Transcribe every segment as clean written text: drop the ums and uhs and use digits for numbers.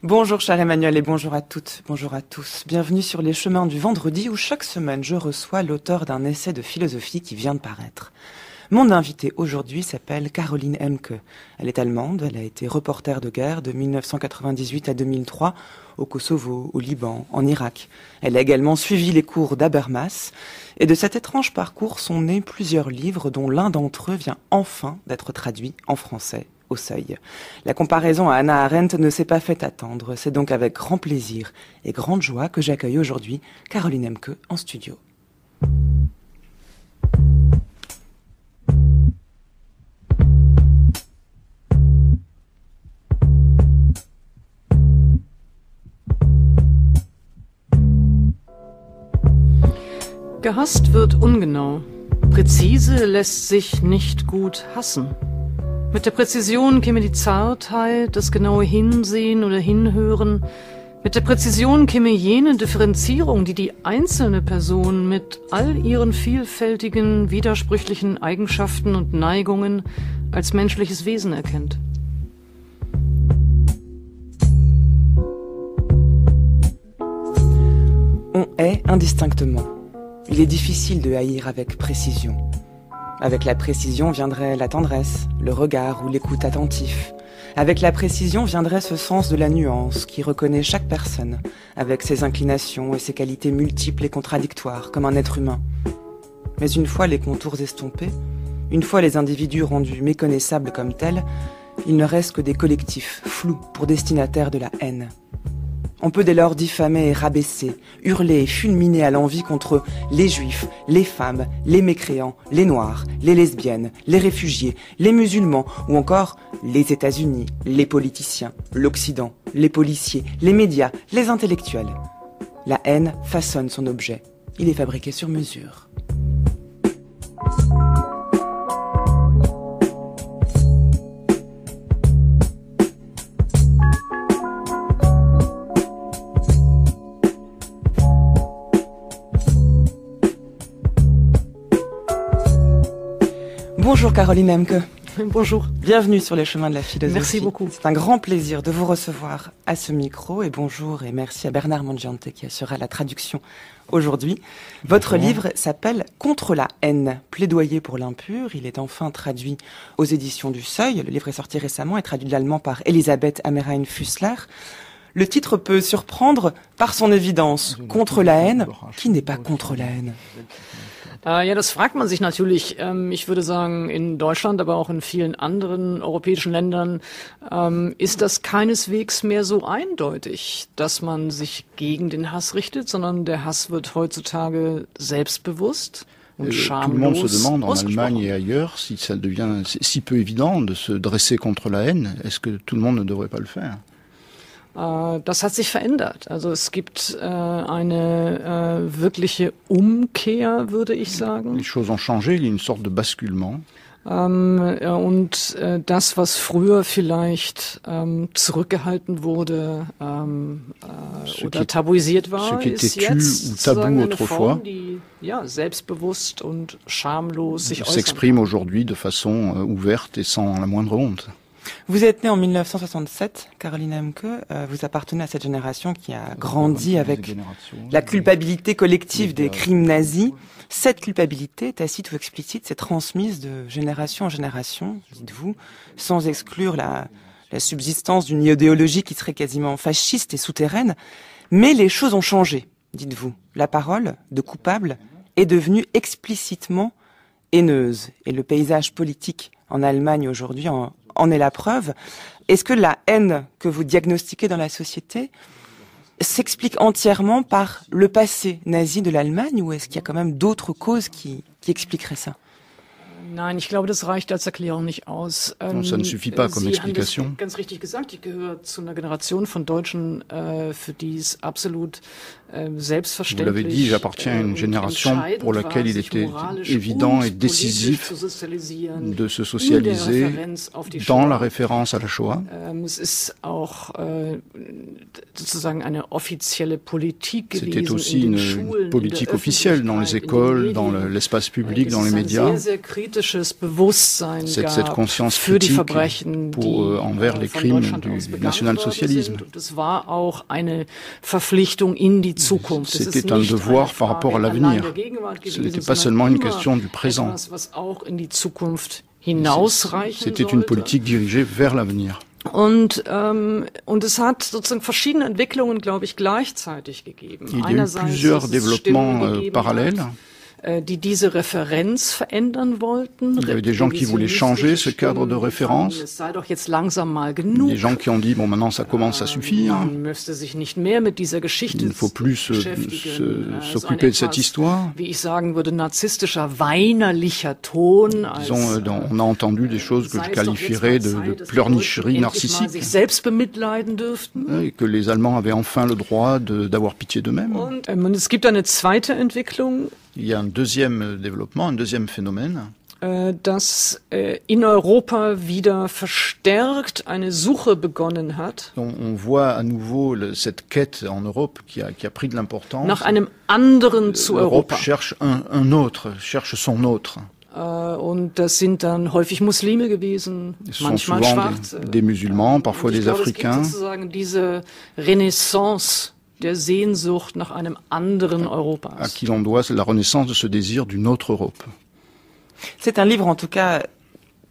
Bonjour cher Emmanuel et bonjour à toutes, bonjour à tous. Bienvenue sur les chemins du vendredi où chaque semaine je reçois l'auteur d'un essai de philosophie qui vient de paraître. Mon invitée aujourd'hui s'appelle Caroline Emke. Elle est allemande, elle a été reporter de guerre de 1998 à 2003 au Kosovo, au Liban, en Irak. Elle a également suivi les cours d'Habermas et de cet étrange parcours sont nés plusieurs livres dont l'un d'entre eux vient enfin d'être traduit en français. Au Seuil. La comparaison à Hannah Arendt ne s'est pas fait attendre. C'est donc avec grand plaisir et grande joie que j'accueille aujourd'hui Caroline Emke en studio. Gehasst wird ungenau. Präzise lässt sich nicht gut hassen. Mit der Präzision käme die Zartheit, das genaue Hinsehen oder Hinhören. Mit der Präzision käme jene Differenzierung, die die einzelne Person mit all ihren vielfältigen, widersprüchlichen Eigenschaften und Neigungen als menschliches Wesen erkennt. On hait indistinctement. Il est difficile de haïr avec précision. Avec la précision viendrait la tendresse, le regard ou l'écoute attentif. Avec la précision viendrait ce sens de la nuance qui reconnaît chaque personne, avec ses inclinations et ses qualités multiples et contradictoires, comme un être humain. Mais une fois les contours estompés, une fois les individus rendus méconnaissables comme tels, il ne reste que des collectifs flous pour destinataires de la haine. On peut dès lors diffamer et rabaisser, hurler et fulminer à l'envi contre les juifs, les femmes, les mécréants, les noirs, les lesbiennes, les réfugiés, les musulmans ou encore les États-Unis, les politiciens, l'Occident, les policiers, les médias, les intellectuels. La haine façonne son objet. Il est fabriqué sur mesure. Bonjour Caroline Emke. Bonjour. Bienvenue sur les chemins de la philosophie. Merci beaucoup. C'est un grand plaisir de vous recevoir à ce micro et bonjour et merci à Bernard Mongiante qui assurera la traduction aujourd'hui. Votre livre s'appelle Contre la haine, plaidoyer pour l'impur. Il est enfin traduit aux éditions du Seuil. Le livre est sorti récemment et traduit de l'allemand par Elisabeth Amerain-Fussler. Le titre peut surprendre par son évidence. Contre la haine, qui n'est pas contre la haine? Ja, das fragt man sich natürlich. Ich würde sagen, in Deutschland, aber auch in vielen anderen europäischen Ländern ist das keineswegs mehr so eindeutig, dass man sich gegen den Hass richtet, sondern der Hass wird heutzutage selbstbewusst und schamlos Tout le monde se demande en Allemagne et ailleurs si ça devient si peu évident de se dresser contre la haine. Est-ce que tout le monde ne devrait pas le faire? Das hat sich verändert. Also es gibt eine wirkliche Umkehr, würde ich sagen. Les choses ont changé, il y a une sorte de basculement. Und das, was früher vielleicht zurückgehalten wurde oder tabuisiert war, ist jetzt sozusagen eine Form, die selbstbewusst und schamlos sich äußern. S'exprime aujourd'hui de façon ouverte et sans la moindre honte. Vous êtes née en 1967, Caroline Emke. Vous appartenez à cette génération qui a grandi avec la culpabilité collective des crimes nazis. Cette culpabilité, tacite ou explicite, s'est transmise de génération en génération, dites-vous, sans exclure la subsistance d'une idéologie qui serait quasiment fasciste et souterraine. Mais les choses ont changé, dites-vous. La parole de coupable est devenue explicitement haineuse. Et le paysage politique en Allemagne aujourd'hui en est la preuve. Est-ce que la haine que vous diagnostiquez dans la société s'explique entièrement par le passé nazi de l'Allemagne ou est-ce qu'il y a quand même d'autres causes qui expliqueraient ça? Nein, ich glaube, das reicht als Erklärung nicht aus. Non, ça ne suffit pas comme explication. Sie haben das ganz richtig gesagt. Ich gehöre zu einer Generation von Deutschen, für die es absolut selbstverständlich. Vous l'avez dit, j'appartiens à une génération pour laquelle il était évident et décisif de se socialiser dans la référence à la Shoah. Es ist auch sozusagen eine offizielle Politik gewesen. C'était aussi une politique officielle dans les écoles, dans l'espace public, dans les médias. cette conscience critique envers les crimes du national-socialisme. C'était un devoir par rapport à l'avenir. Ce n'était pas seulement une question du présent. C'était une politique dirigée vers l'avenir. Und es hat sozusagen verschiedene Entwicklungen, glaube ich, gleichzeitig gegeben. Il y a eu plusieurs développements parallèles. Die diese Referenz verändern wollten. Il y avait des gens qui voulaient changer ce cadre de référence. Es sei doch jetzt langsam mal genug. Des gens qui ont dit, bon, maintenant ça commence à suffire. Man müsste sich nicht mehr mit dieser Geschichte Il ne faut plus s'occuper de cette histoire. Wie ich sagen würde, narzisstischer, weinerlicher Ton. Disons, on a entendu des choses que je qualifierais de pleurnicherie narcissique. Sich selbst bemitleiden dürften. Et que les Allemands avaient enfin le droit d'avoir pitié d'eux-mêmes. Und es gibt eine zweite Entwicklung. Il y a un deuxième développement, un deuxième phénomène. Dass in Europa wieder verstärkt eine Suche begonnen hat. On voit à nouveau cette quête en Europe qui a pris de l'importance. Nach einem anderen zu Europa. Cherche un autre, cherche son autre. Und das sind dann häufig Muslime gewesen, manchmal Schwarze. Des musulmans, parfois des Africains. Es gibt sozusagen diese Renaissance der Sehnsucht nach einem anderen Europas. À qui l'on doit la renaissance de ce désir d'une autre Europe. C'est un livre en tout cas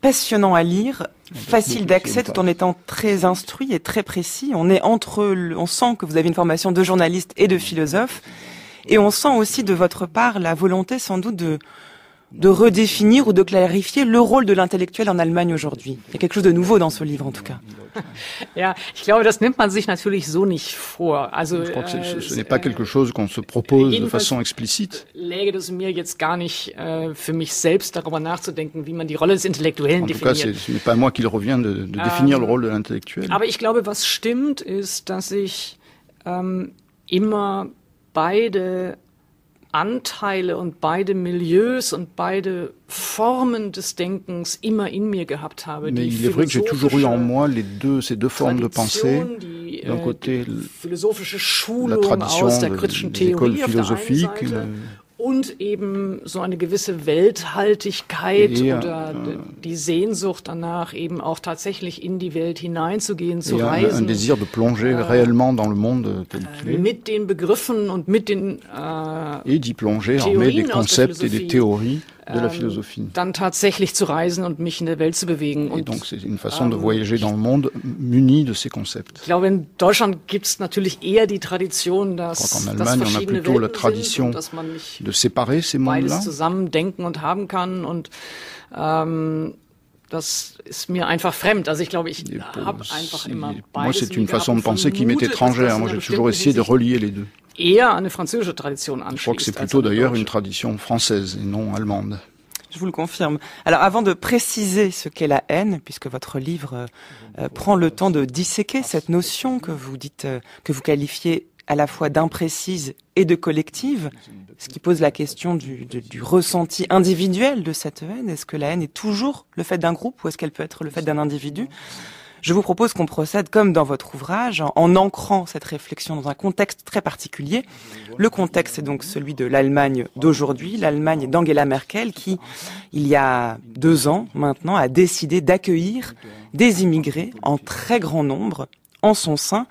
passionnant à lire, facile d'accès tout en étant très instruit et très précis. On sent que vous avez une formation de journaliste et de philosophe, et on sent aussi de votre part la volonté sans doute de redéfinir ou de clarifier le rôle de l'intellectuel en Allemagne aujourd'hui. Il y a quelque chose de nouveau dans ce livre, en tout cas. Ja, ich glaube, das nimmt man sich natürlich so nicht vor. Also, je crois que ce n'est pas quelque chose qu'on se propose de façon explicite. Läge es mir jetzt gar nicht für mich selbst darüber nachzudenken, wie man die Rolle des Intellektuellen definiert. En tout cas, ce n'est pas à moi qu'il revient de définir le rôle de l'intellectuel. Aber ich glaube, was stimmt, ist, dass ich immer beide Anteile und beide Milieus und beide Formen des Denkens immer in mir gehabt habe. Mais il est vrai que j'ai toujours eu en moi ces deux formes de pensée. D'un côté, la tradition des écoles philosophiques, und eben so eine gewisse Welthaltigkeit oder die Sehnsucht danach, eben auch tatsächlich in die Welt hineinzugehen, zu reisen. Un désir de plonger réellement dans le monde tel qu'il est. Mit den Begriffen und mit den et d'y plonger armé des concepts et des théories de la philosophie. Dann tatsächlich zu reisen und mich in der Welt zu bewegen. Et donc c'est une façon de voyager dans le monde muni de ces concepts. Ich glaube, in Deutschland gibt es natürlich eher die Tradition, dass en Allemagne, on a plutôt la tradition de séparer ces mondes-là. Beides zusammen denken und haben kann und das ist mir einfach fremd. Also ich glaube, ich habe einfach immer beides. Moi, c'est une façon de penser qui m'est étrangère. Moi, j'ai toujours essayé de relier les deux. Eher eine französische Tradition anschließt. Je crois que c'est plutôt d'ailleurs une tradition française et non allemande. Je vous le confirme. Alors, avant de préciser ce qu'est la haine, puisque votre livre prend le temps de disséquer cette notion que vous dites, que vous qualifiez à la fois d'imprécise et de collective, ce qui pose la question du ressenti individuel de cette haine. Est-ce que la haine est toujours le fait d'un groupe ou est-ce qu'elle peut être le fait d'un individu ? Je vous propose qu'on procède comme dans votre ouvrage, en ancrant cette réflexion dans un contexte très particulier. Le contexte, c'est donc celui de l'Allemagne d'aujourd'hui, l'Allemagne d'Angela Merkel, qui, il y a 2 ans maintenant, a décidé d'accueillir des immigrés en très grand nombre en son sein,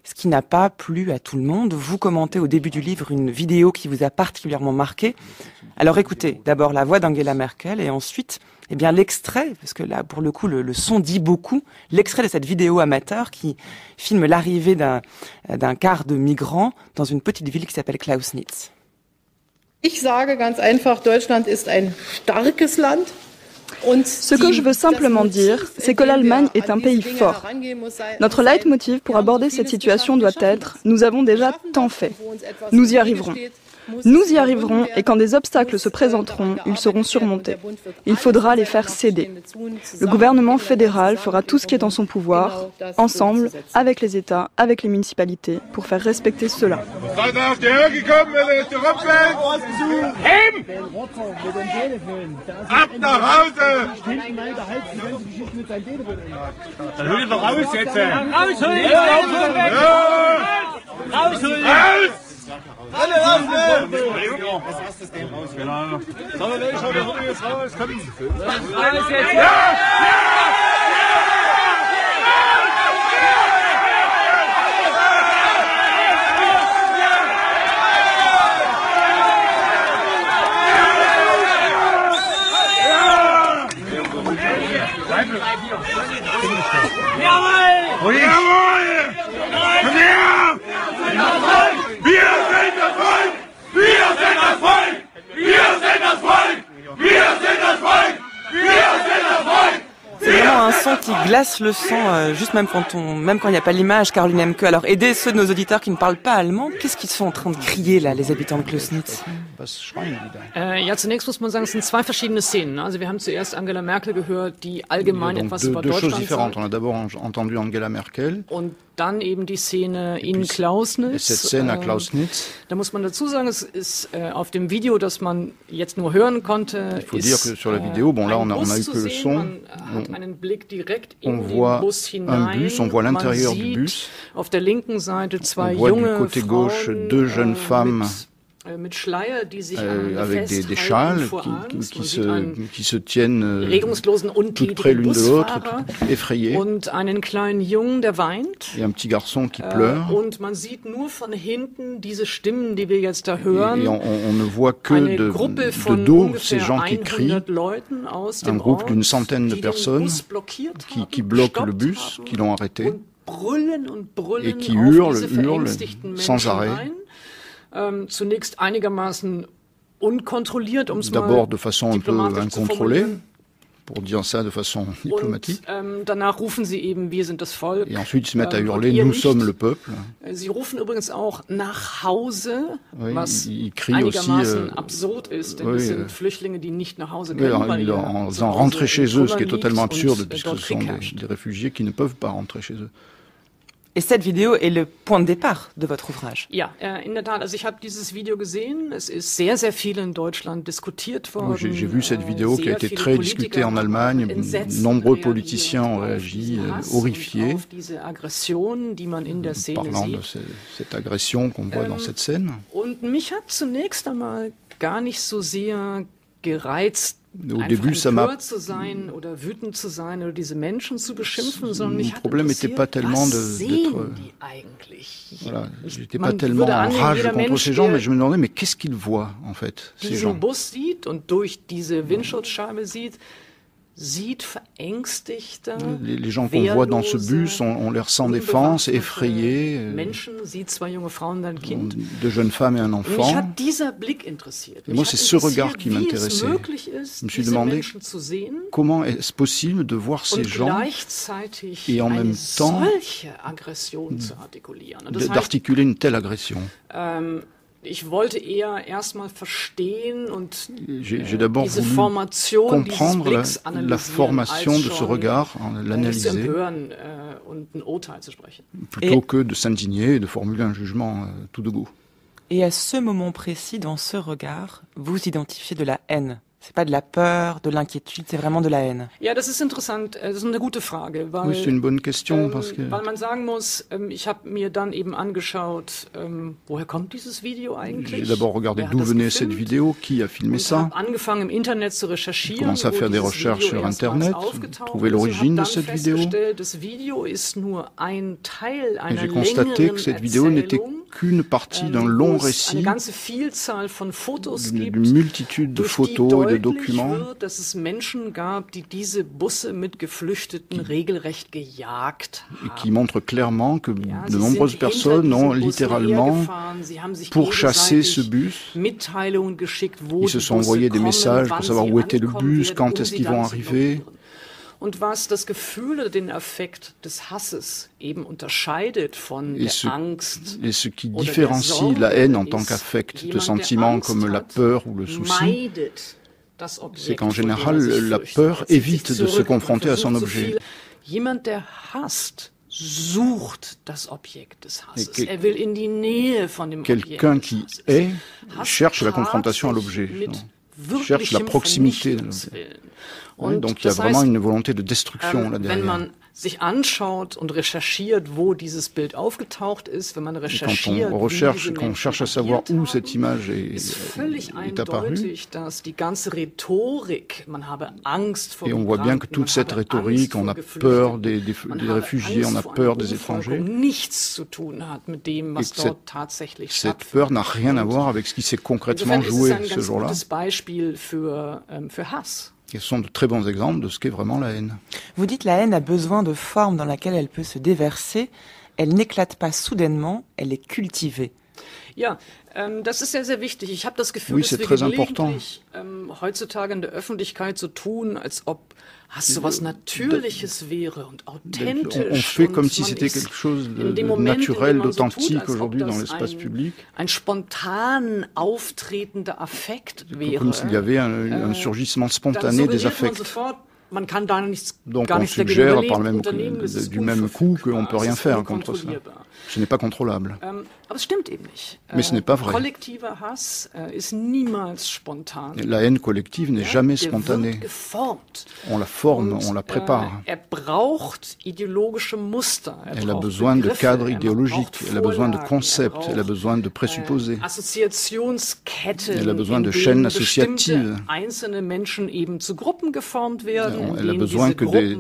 ce qui n'a pas plu à tout le monde. Vous commentez au début du livre une vidéo qui vous a particulièrement marqué. Alors écoutez d'abord la voix d'Angela Merkel et ensuite eh bien l'extrait, parce que là pour le coup le son dit beaucoup, l'extrait de cette vidéo amateur qui filme l'arrivée d'un quart de migrants dans une petite ville qui s'appelle Klausnitz. Ich sage ganz einfach, Deutschland ist ein starkes Land. Ce que je veux simplement dire, c'est que l'Allemagne est un pays fort. Notre leitmotiv pour aborder cette situation doit être « Nous avons déjà tant fait. Nous y arriverons ». Nous y arriverons et quand des obstacles se présenteront, ils seront surmontés. Il faudra les faire céder. Le gouvernement fédéral fera tout ce qui est en son pouvoir, ensemble, avec les États, avec les municipalités, pour faire respecter cela. C'est vraiment un son qui glace le sang, juste même quand il n'y a pas l'image, Caroline Emke. Alors, aidez ceux de nos auditeurs qui ne parlent pas allemand. Qu'est-ce qu'ils sont en train de crier, là, les habitants de Klößnitz? Ja, zunächst muss man sagen, es sind zwei verschiedene Szenen. Also wir haben zuerst Angela Merkel gehört, die allgemein etwas über Deutschland sagt. On a d'abord entendu Angela Merkel. Und dann eben die Szene in Klausnitz. Cette scène à Klausnitz. Da muss man dazu sagen, es ist auf dem Video, das man jetzt nur hören konnte, il faut dire que sur la vidéo, bon là on a eu que le son. On voit un bus, on voit l'intérieur du bus. Auf der linken Seite zwei on voit junge du côté gauche deux jeunes femmes avec des châles qui se tiennent toutes près l'une de l'autre, effrayées. Und einen kleinen Jungen, der weint. Et un petit garçon qui pleure. Und man sieht nur von hinten diese Stimmen, die wir jetzt da hören. Et on ne voit que de dos ces gens qui crient. Un groupe d'une centaine de personnes qui bloquent le bus, qui l'ont arrêté et qui hurlent sans arrêt. Zunächst einigermaßen unkontrolliert, d'abord de façon un peu incontrôlée, pour dire ça de façon diplomatique. Danach rufen sie eben, wir sind das Volk. Et ensuite ils se mettent à hurler, nous sommes le peuple. Sie rufen übrigens auch nach Hause, was ils crient einigermaßen aussi, absurd ist, denn es sind Flüchtlinge, die nicht nach Hause können. En disant rentrer chez eux, ce qui est totalement absurde, puisque ce sont des réfugiés qui ne peuvent pas rentrer chez eux. Et cette vidéo est le point de départ de votre ouvrage. Ja, in der Tat. Also ich habe dieses Video gesehen. Es ist sehr, sehr viel in Deutschland diskutiert worden. J'ai vu cette vidéo qui a été très discutée en Allemagne. Nombreux politiciens ont réagi, horrifiés, parlant de cette agression qu'on voit dans cette scène. Und mich hat zunächst einmal gar nicht so sehr gereizt, Au début, ça m'a. Le problème n'était pas tellement d'être. Voilà, j'étais pas tellement en rage contre ces gens, mais je me demandais, mais qu'est-ce qu'ils voient en fait, ces gens? Les gens qu'on voit dans ce bus ont l'air sans défense, effrayés, deux jeunes femmes et un enfant. Et moi, c'est ce regard qui m'intéressait. Je me suis demandé comment est-ce possible de voir ces gens et en même temps d'articuler une telle agression. J'ai d'abord voulu comprendre la formation de ce regard, l'analyser, plutôt que de s'indigner et de formuler un jugement tout de go. Et à ce moment précis, dans ce regard, vous identifiez de la haine. C'est pas de la peur, de l'inquiétude, c'est vraiment de la haine. Ja, das ist interessant. Das ist eine gute Frage, weil, oui, c'est une bonne question parce que weil man sagen muss, ich habe mir dann eben angeschaut, woher kommt dieses Video eigentlich? J'ai d'abord regardé d'où venait cette vidéo, qui a filmé ça. Angefangen im Internet zu recherchieren. Commencé à faire des recherches sur Internet, trouver l'origine de cette vidéo. Et j'ai constaté que cette vidéo n'était qu'une partie d'un long récit, d'une multitude de photos et de documents et qui montrent clairement que de nombreuses personnes ont littéralement pourchassé ce bus. Ils se sont envoyés des messages pour savoir où était le bus, quand est-ce qu'ils vont arriver. Und was das Gefühl oder den Affekt des Hasses eben unterscheidet von der Angst. Et ce qui différencie la haine en tant qu'affect de sentiments comme la peur ou le souci, c'est qu'en général, la peur évite de se confronter à son objet. Jemand, der hasst, sucht das Objekt des Hasses. Will in die Nähe von dem Objekt. Quelqu'un qui hait cherche la confrontation à l'objet, cherche la proximité de l'objet. Oui, donc il y a vraiment une volonté de destruction là derrière. Wenn man sich anschaut und recherchiert, wo dieses Bild aufgetaucht ist, wenn man recherchiert, quand on recherche, quand on cherche à savoir où cette image est apparue, dass die ganze Rhetorik, man habe Angst vor et on voit bien que toute cette rhétorique, on a peur des réfugiés, on a peur des étrangers, nichts zu tun hat mit dem, was dort tatsächlich stattfindet. Cette peur n'a rien à voir avec ce qui s'est concrètement joué ce jour-là. Beispiel für Hass. Ce sont de très bons exemples de ce qu'est vraiment la haine. Vous dites la haine a besoin de formes dans laquelle elle peut se déverser. Elle n'éclate pas soudainement, elle est cultivée. Ja, das ist sehr, sehr wichtig. Ich habe das Gefühl, dass wir gelegentlich heutzutage in der Öffentlichkeit so tun, als ob Hass so was Natürliches wäre und authentisch. On fait comme si c'était quelque chose de naturel, d'authentique aujourd'hui dans l'espace public. Ein spontan auftretender Affekt wäre. Comme s'il y avait un surgissement spontané des affects. Man kann da nichts, donc gar on nichts suggère par du même coup qu'on ne peut rien faire contre ça. Ce n'est pas contrôlable. Aber es stimmt eben nicht. Mais ce n'est pas vrai. Kollektiver Hass ist niemals spontan. La haine collective n'est jamais spontanée. On la forme, on la prépare. Braucht ideologische Muster. Elle a besoin de cadres idéologiques, elle a besoin de concepts, elle a besoin de présupposés. Elle a besoin de chaînes associatives. Einzelne Menschen eben zu Gruppen geformt werden. Elle a besoin que des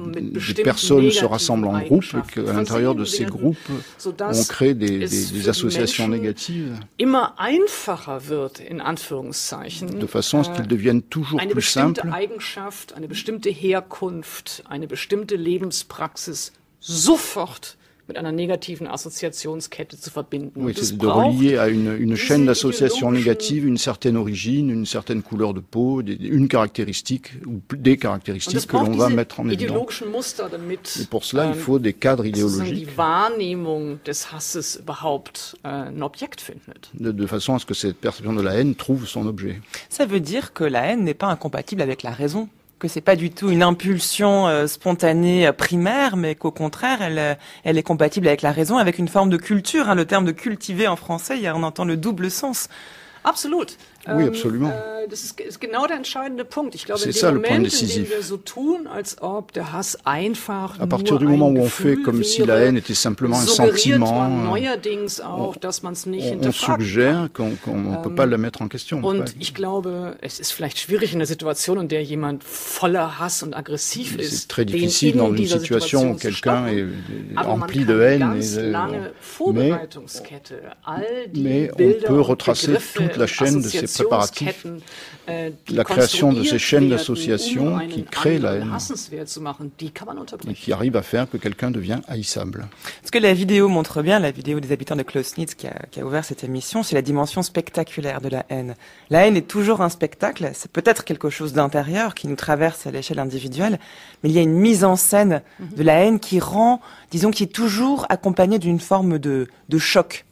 personnes se rassemblent en groupe et qu'à l'intérieur de ces groupes, on crée des associations négatives. Immer einfacher wird, in Anführungszeichen. De façon à ce qu'ils deviennent toujours plus simples. Eine bestimmte Eigenschaft, eine bestimmte Herkunft, eine bestimmte Lebenspraxis sofort mit einer negativen Assoziationskette zu verbinden. Oui, c'est de relier à une chaîne d'associations négatives une certaine origine, une certaine couleur de peau, une caractéristique ou des caractéristiques que l'on va mettre en évidence. Et pour cela, il faut des cadres idéologiques. De façon à ce que cette perception de la haine trouve son objet. Ça veut dire que la haine n'est pas incompatible avec la raison, que c'est pas du tout une impulsion spontanée primaire, mais qu'au contraire, elle est compatible avec la raison, avec une forme de culture. Hein. Le terme de cultiver en français, on entend le double sens. Absolut. Oui, absolument. Das ist genau der entscheidende Punkt. Ich glaube, c'est ça le point décisif. À partir du moment où on fait comme si la haine était simplement un sentiment, on suggère qu'on ne peut pas la mettre en question. Und ich glaube, es ist vielleicht schwierig in der Situation, in der jemand voller Hass und aggressiv ist. C'est très difficile dans une situation où quelqu'un est rempli de haine. Mais on peut retracer toute la chaîne de ces préparatifs, la création de ces chaînes d'associations qui créent la haine et qui arrivent à faire que quelqu'un devient haïssable. Ce que la vidéo montre bien, la vidéo des habitants de Klausenitz qui a ouvert cette émission, c'est la dimension spectaculaire de la haine. La haine est toujours un spectacle, c'est peut-être quelque chose d'intérieur qui nous traverse à l'échelle individuelle, mais il y a une mise en scène de la haine qui rend, disons, qui est toujours accompagnée d'une forme de choc.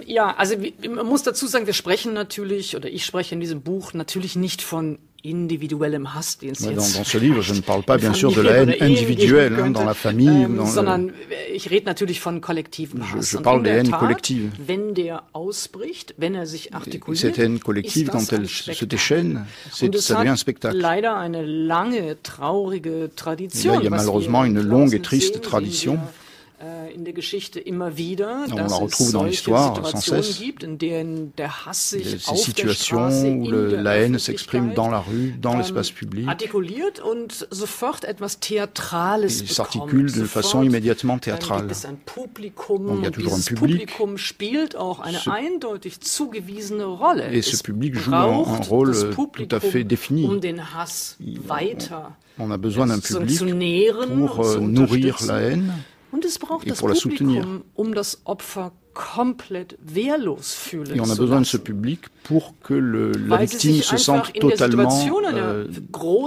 Ja, also man muss dazu sagen, wir sprechen natürlich, oder ich spreche in diesem Buch natürlich nicht von individuellem Hass, den es jetzt... Dans ce livre, je ne parle pas bien sûr de la haine individuelle, dans la famille, sondern ich rede natürlich von kollektivem Hass. Je parle des haines collectives. Wenn der ausbricht, wenn er sich artikuliert, cette haine collective, quand elle se déchaîne, ça devient un spectacle. Leider eine lange, traurige Tradition. Là, il y a malheureusement une longue et triste tradition. In der Geschichte immer wieder, on la retrouve dans l'histoire sans cesse. Ces situations où la haine s'exprime dans la rue, dans l'espace public. Il s'articule de façon immédiatement théâtrale. Donc, il y a toujours un public. Et ce public joue un rôle tout à fait défini. On a besoin d'un public pour nourrir la haine. Und es braucht das Publikum, das Opfer komplett wehrlos fühlen. Et on a besoin de ce public pour que la victime se sente totalement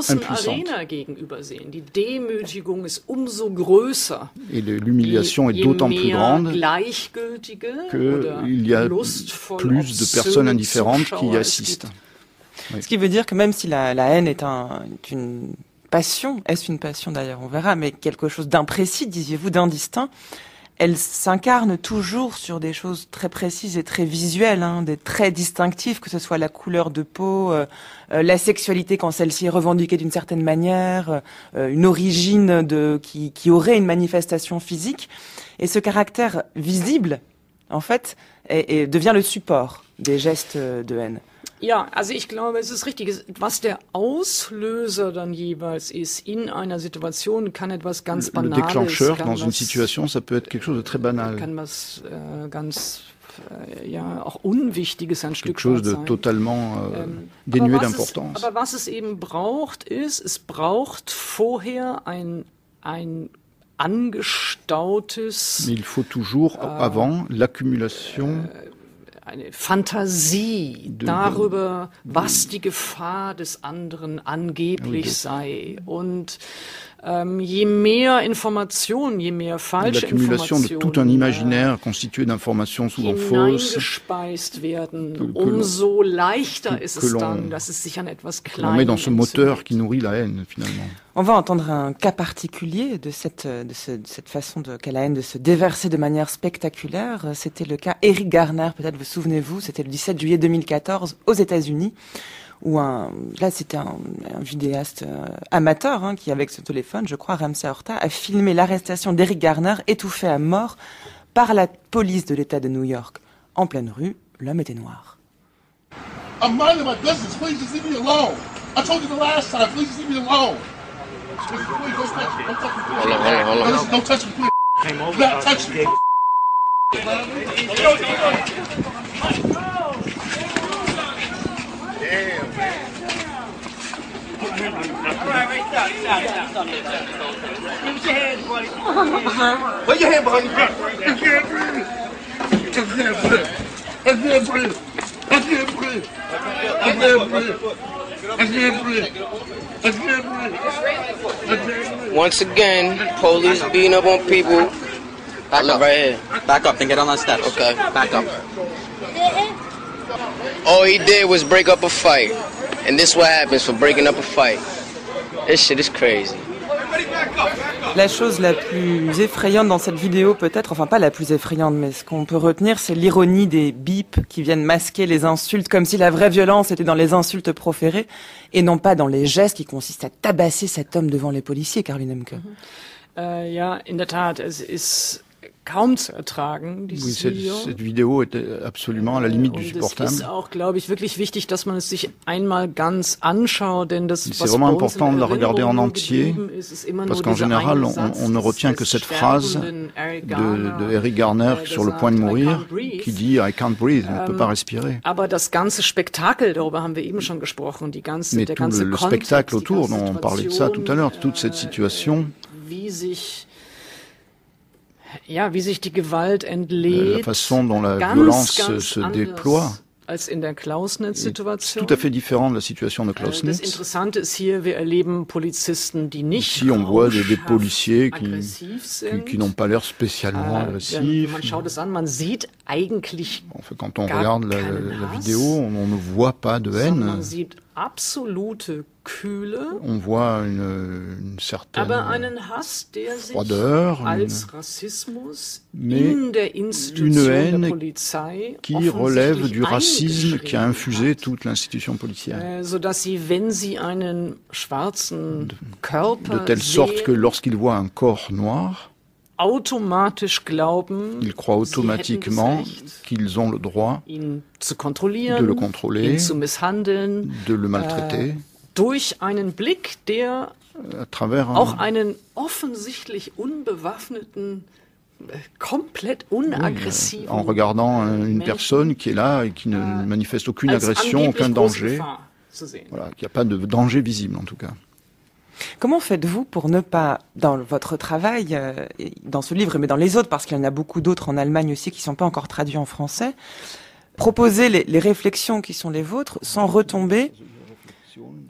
impuissante. Die Demütigung ist umso größer. Et l'humiliation est d'autant plus grande qu'il y a plus de personnes indifférentes qui y assistent. Oui. Ce qui veut dire que même si la haine est une passion, est-ce une passion d'ailleurs, on verra, mais quelque chose d'imprécis, disiez-vous, d'indistinct, elle s'incarne toujours sur des choses très précises et très visuelles, des traits distinctifs, que ce soit la couleur de peau, la sexualité quand celle-ci est revendiquée d'une certaine manière, une origine qui aurait une manifestation physique. Et ce caractère visible, en fait, devient le support des gestes de haine. Ja, also ich glaube, es ist richtig. Was der Auslöser dann jeweils ist in einer Situation, kann etwas ganz Banales. Le déclencheur dans une situation, ça peut être quelque chose de très banal. Kann was ganz auch Unwichtiges ein Stück weit sein. Quelque chose de totalement dénué d'importance. Aber was es eben braucht, ist, es braucht vorher ein angestautes. Mais il faut toujours avant l'accumulation. Eine Fantasie darüber, was die Gefahr des anderen angeblich sei. Und je mehr Informationen, je mehr falsche Informationen, de tout un imaginaire constitué d'informations souvent fausses, hineingespeist werden, umso leichter ist es dann, dass es sich an etwas Kleinem met dans ce moteur qui nourrit la haine, finalement. On va entendre un cas particulier de cette façon qu'a la haine de se déverser de manière spectaculaire. C'était le cas Eric Garner, peut-être vous souvenez-vous, c'était le 17 juillet 2014 aux États-Unis, où c'était un vidéaste amateur qui, avec ce téléphone, je crois, Ramsey Horta, a filmé l'arrestation d'Eric Garner, étouffé à mort par la police de l'État de New York. En pleine rue, l'homme était noir. I'm minding my business. Please just leave me alone. I told you the last time. Please just leave me alone. Please, don't touch me. Don't touch me. Hold on. Don't touch me, please. Came over. Not touch me. Damn, man. All right, stop. Give your hand, buddy. Put your hand behind your back. I can't breathe. Once again, police beating up on people. Back up right here. Back up and get on that step. Okay. Back up. All he did was break up a fight. And this is what happens for breaking up a fight. This shit is crazy. La chose la plus effrayante dans cette vidéo, peut-être, enfin pas la plus effrayante, mais ce qu'on peut retenir, c'est l'ironie des bips qui viennent masquer les insultes, comme si la vraie violence était dans les insultes proférées, et non pas dans les gestes qui consistent à tabasser cet homme devant les policiers, Caroline Emke. Ja, in der Tat, es ist kaum zu ertragen, dieses Video. Cette vidéo est absolument à la limite du supportable. Es ist auch, glaube ich, wirklich wichtig, dass man es sich einmal ganz anschaut, denn das, c'est vraiment important de la regarder en entier, parce qu'en général, on ne retient que cette phrase de Eric Garner sur le point de mourir, qui dit I can't breathe, on ne peut pas respirer. Aber das ganze Spektakel, darüber haben wir eben schon gesprochen, der ganze le spectacle autour, on parlait de ça tout à l'heure, toute cette situation. Wie sich die Gewalt entlädt, la façon dont la violence se déploie, als in der Klausnetz-Situation. Tout à fait différent de la situation de Klausnetz. Das Interessante ist hier, wir erleben Polizisten, die nicht Ici, on voit des policiers qui n'ont pas l'air spécialement agressifs. Man schaut es an, man sieht eigentlich quand on regarde la vidéo, on ne voit pas de haine. Man sieht absolute Kühle, on voit une certaine aber einen Hass, der froideur, sich als Rassismus mais in der Institution der Polizei qui relève du racisme qui a infusé toute l'institution policière. Sodass sie, wenn sie einen schwarzen Körper de telle sorte que lorsqu'ils voient un corps noir, automatisch glauben, ils croient automatiquement qu'ils ont le droit ihn zu kontrollieren, de le contrôler, ihn zu misshandeln, de le maltraiter, durch einen Blick, der auch einen offensichtlich unbewaffneten, komplett unaggressiven, en regardant une personne qui est là et qui ne manifeste aucune agression, aucun danger, voilà, qu'il n'y a pas de danger visible en tout cas. Comment faites-vous pour ne pas, dans votre travail, dans ce livre, mais dans les autres, parce qu'il y en a beaucoup d'autres en Allemagne aussi qui ne sont pas encore traduits en français, proposer les réflexions qui sont les vôtres sans retomber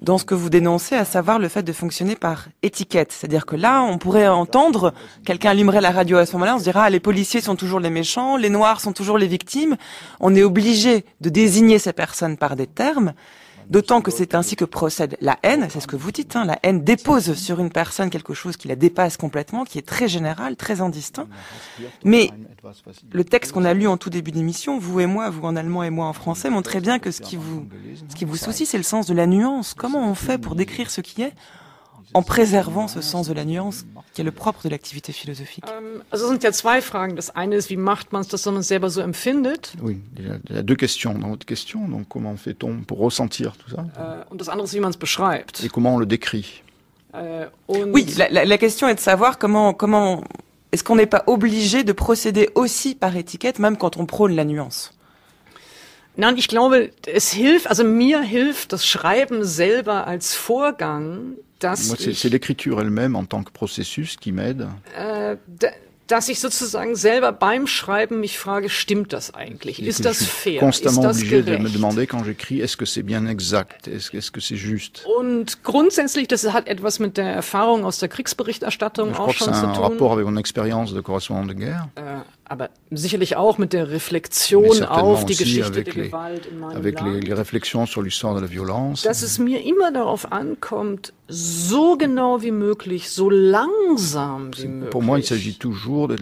dans ce que vous dénoncez, à savoir le fait de fonctionner par étiquette. C'est-à-dire que là, on pourrait entendre, quelqu'un allumerait la radio à ce moment-là, on se dira, les policiers sont toujours les méchants, les noirs sont toujours les victimes. On est obligé de désigner ces personnes par des termes. D'autant que c'est ainsi que procède la haine, c'est ce que vous dites, la haine dépose sur une personne quelque chose qui la dépasse complètement, qui est très général, très indistinct. Mais le texte qu'on a lu en tout début d'émission, vous et moi, vous en allemand et moi en français, montrait bien que ce qui vous soucie, c'est le sens de la nuance. Comment on fait pour décrire ce qui est en préservant ce sens de la nuance qui est le propre de l'activité philosophique? Also es sind ja zwei Fragen. Das eine ist, wie macht man es, dass man es selber so empfindet? Oui, il y a deux questions dans votre question. Donc comment fait-on pour ressentir tout ça? Und das andere ist, wie man es beschreibt. Et comment on le décrit? Oui, la question est de savoir comment est-ce qu'on n'est pas obligé de procéder aussi par étiquette, même quand on prône la nuance? Nein, ich glaube, mir hilft das Schreiben selber als Vorgang, dass c'est l'écriture elle-même en tant que processus qui m'aide. Dass ich sozusagen selber beim Schreiben mich frage, stimmt das eigentlich? Ist das fair? Constamment ist das obligé gerecht? de me demander quand j'écris, est-ce que c'est bien exact? Est-ce que c'est juste? Und grundsätzlich, das hat etwas mit der Erfahrung aus der Kriegsberichterstattung auch schon zu tun. C'est un rapport avec mon expérience de correspondant de guerre. Aber sicherlich auch mit der Reflexion auf die Geschichte der Gewalt in meinem avec Land. les réflexions sur l'histoire de la violence. Dass es mir immer darauf ankommt, so genau wie möglich, so langsam wie möglich. Pour moi, il s'agit toujours de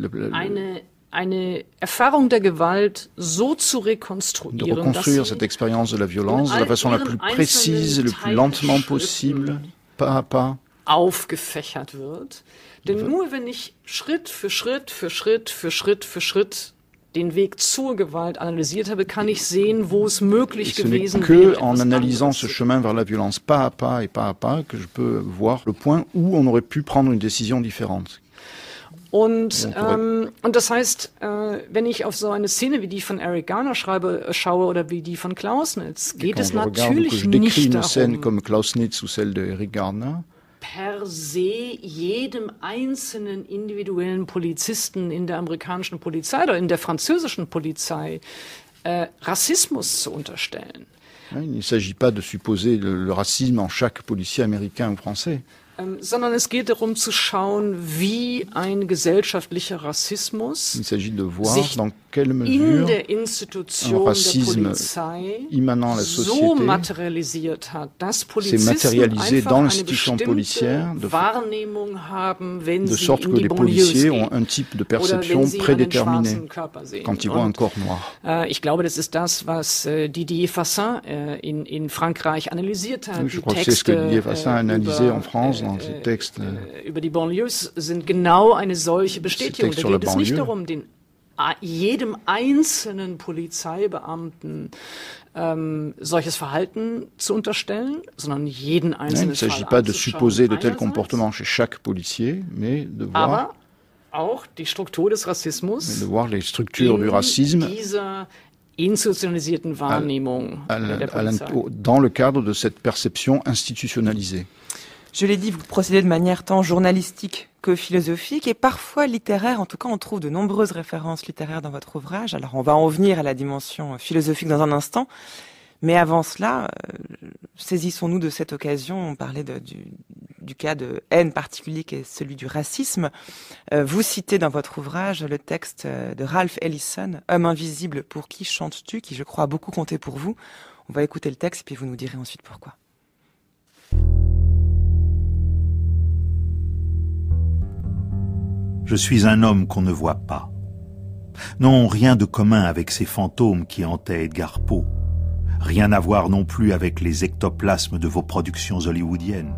eine Erfahrung der Gewalt so zu de reconstruire, reconstruire cette expérience de la violence de la façon la plus précise, le plus lentement possible, pas à pas. Aufgefächert wird. Denn nur wenn ich Schritt für Schritt für Schritt für Schritt für Schritt den Weg zur Gewalt analysiert habe, kann ich sehen, wo es möglich gewesen wäre. Ce n'est que en analysant ce chemin vers la violence pas à pas que je peux voir le point où on aurait pu prendre une décision différente. Und das heißt, wenn ich auf so eine Szene wie die von Eric Garner schaue oder wie die von Clausewitz, geht es natürlich nicht darum, comme Clausewitz ou celle de Eric Garner, per se jedem einzelnen individuellen Polizisten in der amerikanischen Polizei oder in der französischen Polizei Rassismus zu unterstellen. Il ne s'agit pas de supposer le racisme en chaque policier américain ou français. Sondern es geht darum zu schauen, wie ein gesellschaftlicher Rassismus sich in der Institution der Polizei so materialisiert hat, dass Polizisten einfach eine bestimmte Wahrnehmung haben, wenn sie in die Banlieues gehen oder wenn sie einen schwarzen Körper sehen. Ich glaube, das ist das, was Didier Fassin in Frankreich analysiert hat. Je crois que c'est ce que Didier Fassin a analysé en France. Über die Banlieues sind genau eine solche Bestätigung. Da geht es nicht darum, jedem einzelnen Polizeibeamten solches Verhalten zu unterstellen, sondern jeden einzelnen Fall anzuschauen. Il ne s'agit pas de supposer de tels comportements chez chaque policier, mais de voir. Aber auch die Struktur des Rassismus de voir les structures du racisme dieser institutionalisierten Wahrnehmung der Polizei. Dans le cadre de cette perception institutionnalisée. Je l'ai dit, vous procédez de manière tant journalistique que philosophique et parfois littéraire. En tout cas, on trouve de nombreuses références littéraires dans votre ouvrage. Alors, on va en venir à la dimension philosophique dans un instant. Mais avant cela, saisissons-nous de cette occasion. On parlait du cas de haine particulier qui est celui du racisme. Vous citez dans votre ouvrage le texte de Ralph Ellison, « Homme invisible, pour qui chantes-tu ?», qui, je crois, a beaucoup compté pour vous. On va écouter le texte et puis vous nous direz ensuite pourquoi. Je suis un homme qu'on ne voit pas. Non, rien de commun avec ces fantômes qui hantaient Edgar Poe. Rien à voir non plus avec les ectoplasmes de vos productions hollywoodiennes.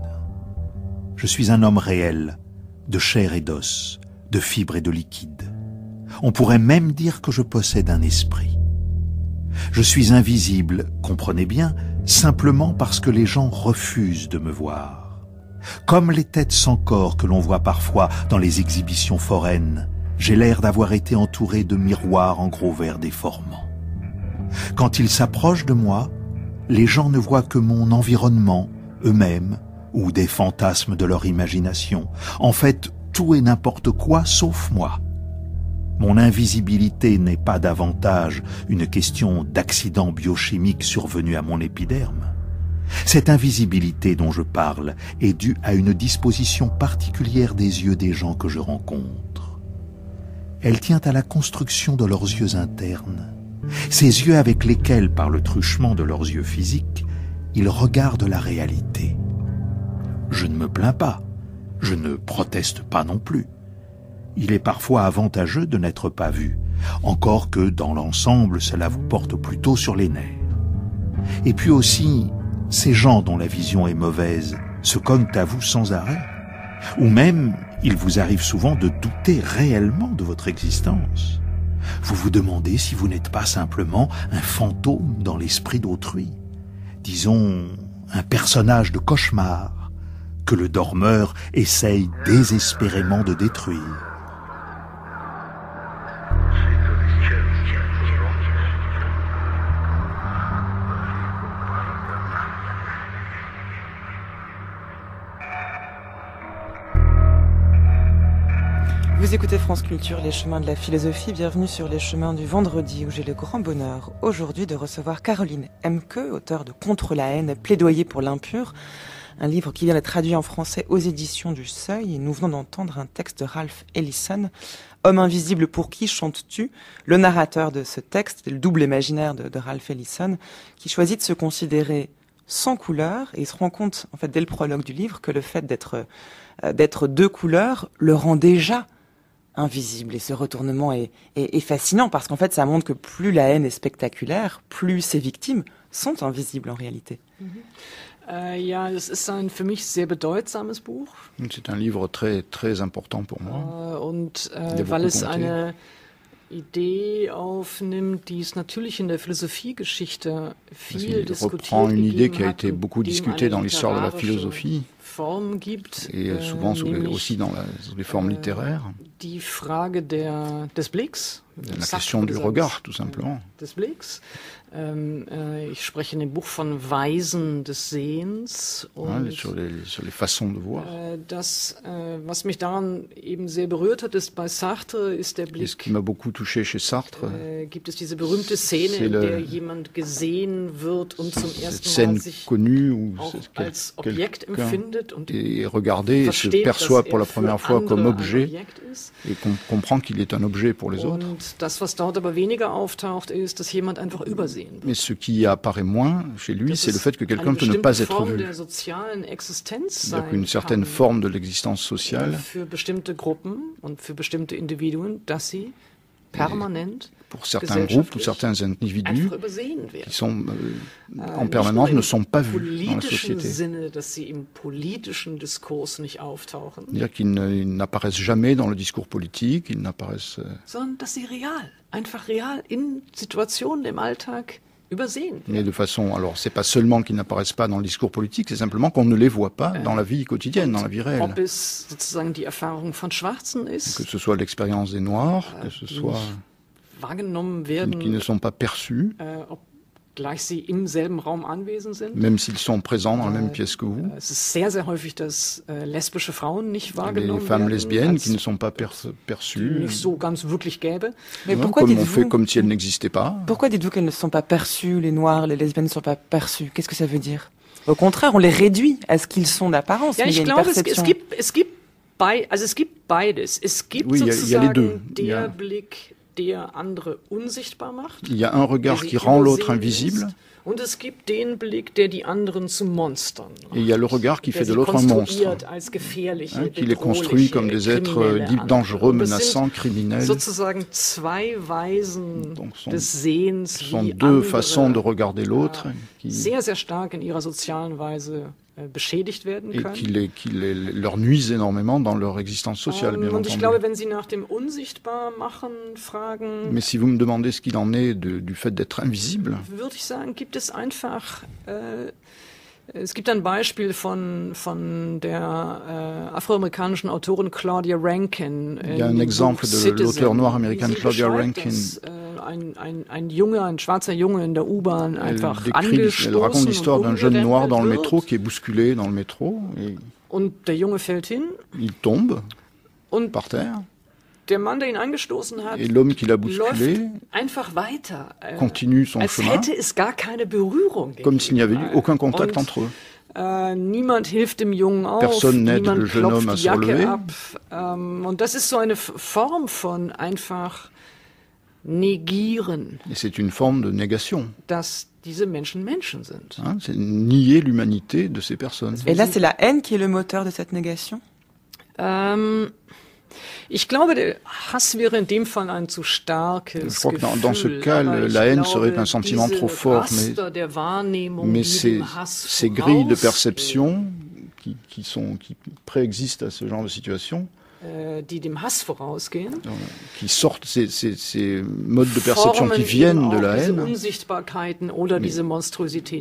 Je suis un homme réel, de chair et d'os, de fibres et de liquide. On pourrait même dire que je possède un esprit. Je suis invisible, comprenez bien, simplement parce que les gens refusent de me voir. Comme les têtes sans corps que l'on voit parfois dans les exhibitions foraines, j'ai l'air d'avoir été entouré de miroirs en gros verre déformants. Quand ils s'approchent de moi, les gens ne voient que mon environnement, eux-mêmes, ou des fantasmes de leur imagination. En fait, tout et n'importe quoi sauf moi. Mon invisibilité n'est pas davantage une question d'accident biochimique survenu à mon épiderme. Cette invisibilité dont je parle est due à une disposition particulière des yeux des gens que je rencontre. Elle tient à la construction de leurs yeux internes, ces yeux avec lesquels, par le truchement de leurs yeux physiques, ils regardent la réalité. Je ne me plains pas, je ne proteste pas non plus. Il est parfois avantageux de n'être pas vu, encore que dans l'ensemble cela vous porte plutôt sur les nerfs. Et puis aussi, ces gens dont la vision est mauvaise se cognent à vous sans arrêt, ou même il vous arrive souvent de douter réellement de votre existence. Vous vous demandez si vous n'êtes pas simplement un fantôme dans l'esprit d'autrui, disons un personnage de cauchemar que le dormeur essaye désespérément de détruire. Vous écoutez France Culture, les chemins de la philosophie. Bienvenue sur les chemins du vendredi où j'ai le grand bonheur aujourd'hui de recevoir Caroline Emke, auteure de Contre la haine, plaidoyer pour l'impur, un livre qui vient d'être traduit en français aux éditions du Seuil. Et nous venons d'entendre un texte de Ralph Ellison, Homme invisible pour qui chantes-tu? Le narrateur de ce texte, le double imaginaire de Ralph Ellison, qui choisit de se considérer sans couleur et il se rend compte, en fait, dès le prologue du livre, que le fait d'être deux couleurs le rend déjà invisible. Et ce retournement est fascinant parce qu'en fait, ça montre que plus la haine est spectaculaire, plus ses victimes sont invisibles en réalité. Ja, es ist ein für mich sehr bedeutsames Buch. C'est un livre très, très important pour moi. Und weil es eine Idee aufnimmt, die es natürlich in der Philosophiegeschichte viel diskutiert reprend une idée qui a été beaucoup discutée dans l'histoire de la philosophie et souvent aussi dans les formes littéraires. Die Frage des Blicks. La question du regard, tout simplement. Des Blicks. Ich spreche in dem Buch von Weisen des Sehens. Und sur les façons de voir. Was mich daran eben sehr berührt hat, ist bei Sartre, ist der Blick. Et ce qui m'a beaucoup touché chez Sartre, gibt es diese berühmte Szene, in der jemand gesehen wird und zum ersten Mal sich auch als Objekt empfindet und regardé et se perçoit pour la première fois comme objet et comprend qu'il est un objet pour les autres. Das, was dort aber weniger auftaucht, ist, dass jemand einfach übersehen wird. Mais ce qui apparaît moins chez lui, c'est le fait que quelqu'un peut ne pas être vu. C'est-à-dire qu'une certaine forme de l'existence sociale. Für bestimmte Gruppen und für bestimmte Individuen, dass sie permanent pour certains groupes ou certains individus qui sont en permanence ne sont pas vus dans la société. C'est-à-dire qu'ils n'apparaissent jamais dans le discours politique, ils n'apparaissent... Mais de façon, alors c'est pas seulement qu'ils n'apparaissent pas dans le discours politique, c'est simplement qu'on ne les voit pas dans la vie quotidienne, dans la vie réelle. Que ce soit l'expérience des Noirs, que ce soit qui ne sont pas perçus, même s'ils sont présents dans la même pièce que vous. Les femmes lesbiennes qui ne sont pas perçues. Mais pourquoi comme on fait comme si elles n'existaient pas. Pourquoi dites-vous qu'elles ne sont pas perçues, les Noirs, les lesbiennes ne sont pas perçues? Qu'est-ce que ça veut dire? Au contraire, on les réduit à ce qu'ils sont d'apparence, mais il y a une perception. Es gibt beides. Es gibt sozusagen der Blick, der andere unsichtbar macht. Il y a un regard qui rend l'autre invisible. Und es gibt den Blick, der die anderen zu Monstern macht. Et il y a le regard qui fait de l'autre un monstre, qui les construit comme des êtres dangereux, menaçants, criminels. Sozusagen zwei Weisen des Sehens, ce sont deux façons de regarder l'autre qui sehr, sehr stark in ihrer sozialen Weise beschädigt werden können. Et qui leur nuisent énormément dans leur existence sociale, bien entendu. Ich glaube, wenn Sie nach dem Unsichtbarmachen fragen, mais si vous me demandez ce qu'il en est du fait d'être invisible, würde ich sagen, gibt es einfach es gibt ein Beispiel von der afroamerikanischen Autorin Claudia Rankin. Il y a un exemple de l'auteur noire américaine Claudia Rankin. Ein schwarzer Junge in der U-Bahn einfach angestoßen. Elle raconte l'histoire d'un jeune noir dans le métro qui est bousculé dans le métro. Und der Junge fällt hin. Il tombe par terre. Der Mann, der ihn angestoßen hat, et l'homme qui l'a bousculé einfach weiter, continue son chemin, als hätte es gar keine Berührung gegeben. Comme s'il n'y avait eu aucun contact entre eux. Niemand hilft dem Jungen auf, Personne n'aide le jeune homme à se relever. Und das ist so eine Form von einfach negieren. Et c'est une forme de négation. Dass diese Menschen Menschen sind. C'est nier l'humanité de ces personnes. Et là, c'est la haine qui est le moteur de cette négation? Ich glaube, der Hass wäre in dem Fall ein zu starkes Je crois que dans ce cas, la haine serait un sentiment trop fort, mais ces grilles de perception qui préexistent à ce genre de situation, die dem Hass vorausgehen, qui sortent ces modes de perception qui viennent de la haine,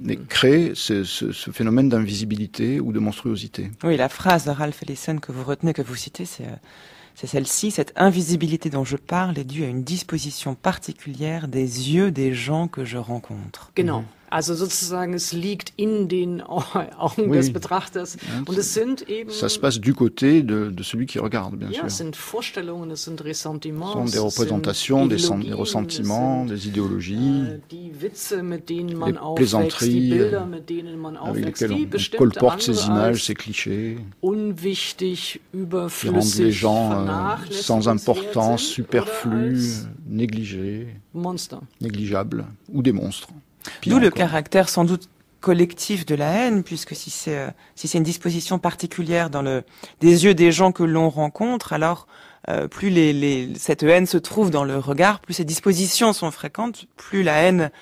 mais créent ce phénomène d'invisibilité ou de monstruosité. Oui, la phrase de Ralph Ellison que vous retenez, que vous citez, c'est celle-ci. Cette invisibilité dont je parle est due à une disposition particulière des yeux des gens que je rencontre. Genau. Also sozusagen, es liegt in den Augen des Betrachters. Und es sind eben, ça se passe du côté de celui qui regarde, bien sûr. Es sind Vorstellungen, es sind Ressentiments, ce sont des représentations, des ressentiments, des idéologies, die Witze, mit denen man des plaisanteries, die Bilder, mit denen man avec lesquelles on colporte ces images, ces clichés, unwichtig, qui rendent les gens sans importance, superflus, négligés, négligeables, ou des monstres. D'où le caractère sans doute collectif de la haine, puisque si c'est une disposition particulière des yeux des gens que l'on rencontre, alors plus cette haine se trouve dans le regard, plus ces dispositions sont fréquentes, plus la haine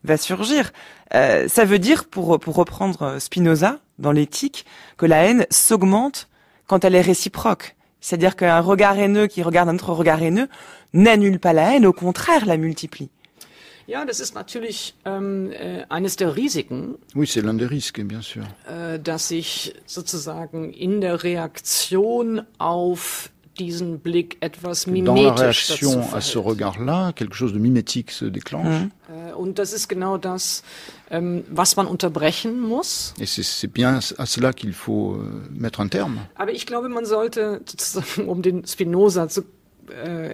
va surgir. Ça veut dire, pour reprendre Spinoza dans l'éthique, que la haine s'augmente quand elle est réciproque. C'est-à-dire qu'un regard haineux qui regarde un autre regard haineux n'annule pas la haine, au contraire la multiplie. Ja, das ist natürlich eines der Risiken. Oui, c'est l'un des risques, bien sûr. Dass sich sozusagen in der Reaktion auf diesen Blick etwas mimetisch dans la réaction à ce regard-là, quelque chose de mimétique se déclenche. Und das ist genau das, was man unterbrechen muss. Et c'est bien à cela qu'il faut mettre un terme. Aber ich glaube, man sollte sozusagen, um den Spinoza zu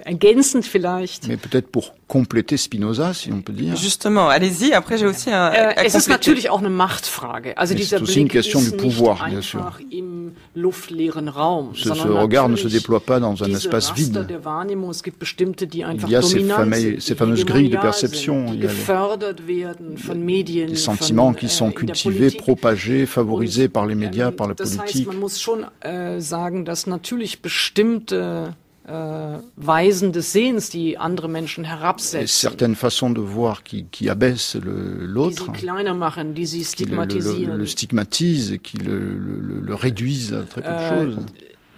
ergänzend vielleicht. Mais peut-être pour compléter Spinoza, si on peut dire. Justement, allez-y. Après, j'ai aussi es ist natürlich auch eine Machtfrage. Also dieser Blick ist nicht einfach im luftleeren Raum, ce regard ne se déploie pas dans un espace vide. Der Wahrnehmung, es gibt bestimmte, die einfach Il y a ces fameuses grilles de perception. Il y a des sentiments qui sont cultivés, propagés, favorisés par les médias, par la politique. Das heißt, man muss schon sagen, dass natürlich bestimmte Weisen des Sehens, die andere Menschen herabsetzen. Certaines façons de voir qui abaissent l'autre, die sie kleiner machen, die sie stigmatisieren, le stigmatisent, qui le réduisent à très peu de choses.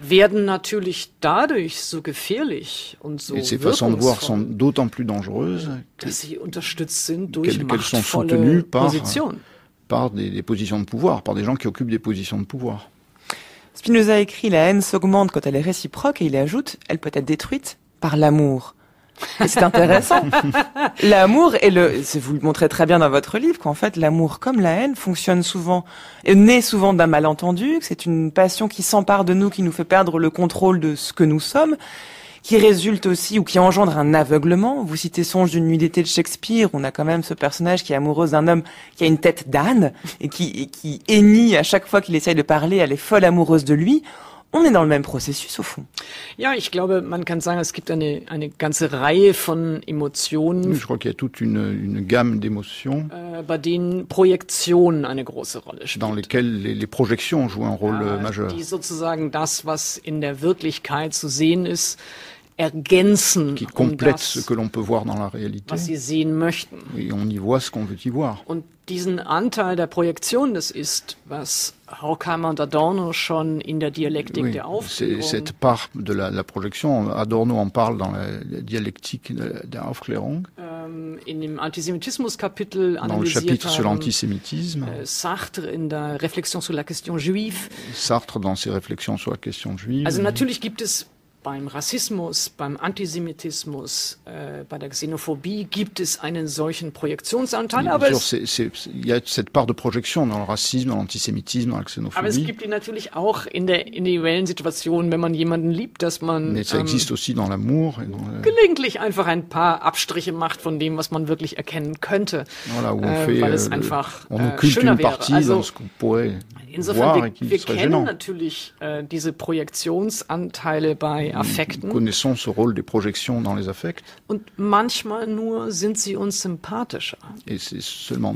Werden natürlich dadurch so gefährlich und so et ces façons de voir sont d'autant plus dangereuses dass sie unterstützt sind durch qu'elles sont soutenues par des positions de pouvoir, par des gens qui occupent des positions de pouvoir. Spinoza écrit « La haine s'augmente quand elle est réciproque » et il ajoute « Elle peut être détruite par l'amour ». Et c'est intéressant. L'amour vous le montrez très bien dans votre livre, qu'en fait l'amour comme la haine naît souvent d'un malentendu, que c'est une passion qui s'empare de nous, qui nous fait perdre le contrôle de ce que nous sommes, qui résulte aussi ou qui engendre un aveuglement. Vous citez Songe d'une nuit d'été de Shakespeare, on a quand même ce personnage qui est amoureux d'un homme qui a une tête d'âne et qui hennit à chaque fois qu'il essaye de parler, elle est folle amoureuse de lui. On est dans le même processus au fond. Ja, ich glaube, man kann sagen, es gibt eine ganze Reihe von Emotionen. Je crois qu'il y a toute une gamme d'émotions. Bei denen Projektionen eine große Rolle spielt. Dans lesquelles les projections jouent un rôle majeur. Die sozusagen das, was in der Wirklichkeit zu sehen ist, ergänzen. Qui complètent ce que l'on peut voir dans la réalité. Was sie sehen möchten. Et on y voit ce qu'on veut y voir. Und diesen Anteil der Projektion, das ist, was Horkheimer und Adorno schon in der Dialektik der Aufklärung. Cette part de la projection, Adorno en parle dans la dialectique der Aufklärung. In dem Antisemitismus-Kapitel dans le chapitre sur l'antisémitisme. Sartre in der Reflexion sur la question juive. Sartre dans ses réflexions sur la question juive. Also natürlich gibt es beim Rassismus, beim Antisemitismus, bei der Xenophobie gibt es einen solchen Projektionsanteil. Aber il y a cette part de projection dans le racisme, dans l'antisémitisme, dans la xénophobie. Aber es gibt die natürlich auch in der individuellen Situation, wenn man jemanden liebt, dass man Mais ça existe aussi dans l'amour. Gelegentlich einfach ein paar Abstriche macht von dem, was man wirklich erkennen könnte, voilà, weil es einfach schöner wäre. Also, insofern, wir kennen natürlich diese Projektionsanteile bei Affekten. Nous connaissons ce rôle des projections dans les affects. Und manchmal nur sind sie uns sympathischer. Et c'est seulement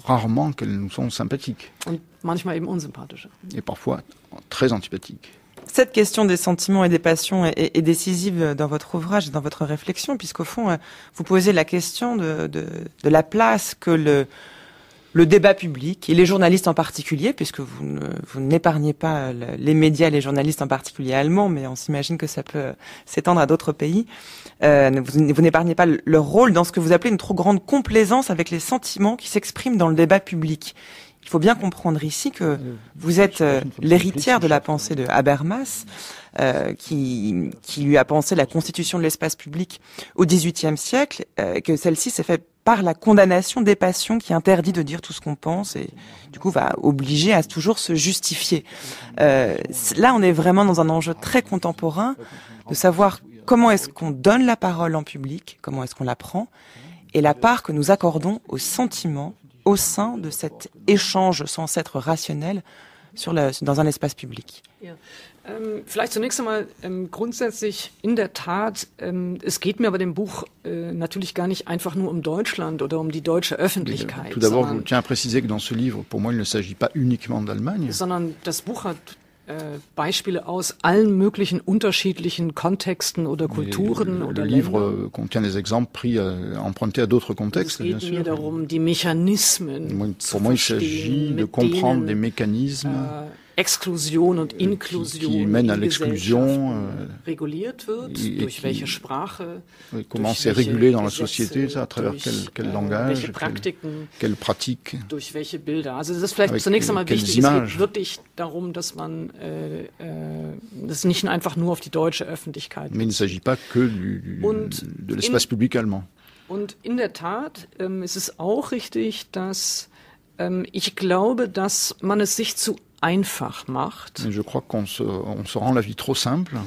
rarement qu'elles nous sont sympathiques. Und manchmal eben unsympathischer. Et parfois très antipathiques. Cette question des sentiments et des passions est décisive dans votre ouvrage, dans votre réflexion, puisqu'au fond, vous posez la question de la place que le débat public, et les journalistes en particulier, puisque vous n'épargnez pas les médias, les journalistes en particulier allemands, mais on s'imagine que ça peut s'étendre à d'autres pays, vous n'épargnez pas leur rôle dans ce que vous appelez une trop grande complaisance avec les sentiments qui s'expriment dans le débat public. Il faut bien comprendre ici que vous êtes l'héritière de la pensée de Habermas, qui lui a pensé la constitution de l'espace public au XVIIIe siècle, que celle-ci s'est faite par la condamnation des passions qui interdit de dire tout ce qu'on pense et du coup va obliger à toujours se justifier. Là, on est vraiment dans un enjeu très contemporain de savoir comment est-ce qu'on donne la parole en public, comment est-ce qu'on la prend, et la part que nous accordons aux sentiments au sein de cet échange censé être rationnel dans un espace public. Ja. Vielleicht zunächst einmal grundsätzlich in der Tat, es geht mir bei dem Buch natürlich gar nicht einfach nur um Deutschland oder um die deutsche Öffentlichkeit. Tout d'abord, je tiens à préciser que dans ce livre, pour moi, il ne s'agit pas uniquement d'Allemagne. Sondern das Buch hat Beispiele aus allen möglichen unterschiedlichen Kontexten oder Kulturen oder Ländern. Le livre contient des exemples empruntés à d'autres contextes, bien sûr. Es geht mir darum, die Mechanismen Pour moi, il s'agit de comprendre des mécanismes Exklusion und Inklusion qui mènent à l'exclusion, réguliert wird, durch welche Sprache, comment c'est régulé dans la société, ça, à travers quel langage, quelle pratique, durch welche Bilder. Also das ist vielleicht zunächst einmal wichtig. Es geht wirklich darum, dass man das nicht einfach nur auf die deutsche Öffentlichkeit. Mais il ne s'agit pas que de l'espace public allemand. Und in der Tat ist es auch richtig, dass ich glaube, dass man es sich zu einfach macht. Je crois qu'on se rend la vie trop simple.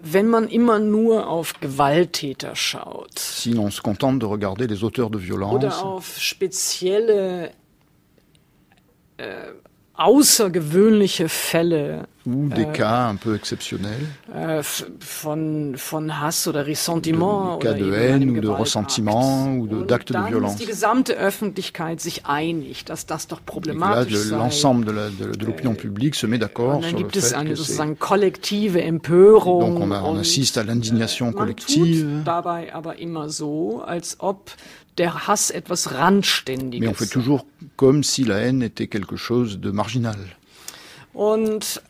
Wenn man immer nur auf Gewalttäter schaut. Si on se contente de regarder les auteurs de violence. Oder auf spezielle außergewöhnliche Fälle. Ou des cas un peu exceptionnels. Von Hass oder Ressentiment. Cas de haine ou de ressentiment ou d'actes de violence. Ist die gesamte Öffentlichkeit sich einig, dass das doch problematisch sei. L'ensemble de l'opinion publique se met d'accord sur le fait que c'est... Eine sozusagen kollektive Empörung. Donc on assiste à l'indignation collective. Man tut dabei aber immer so, als ob der Hass etwas Randständiges. Mais on fait toujours comme si la haine était quelque chose de marginal. Und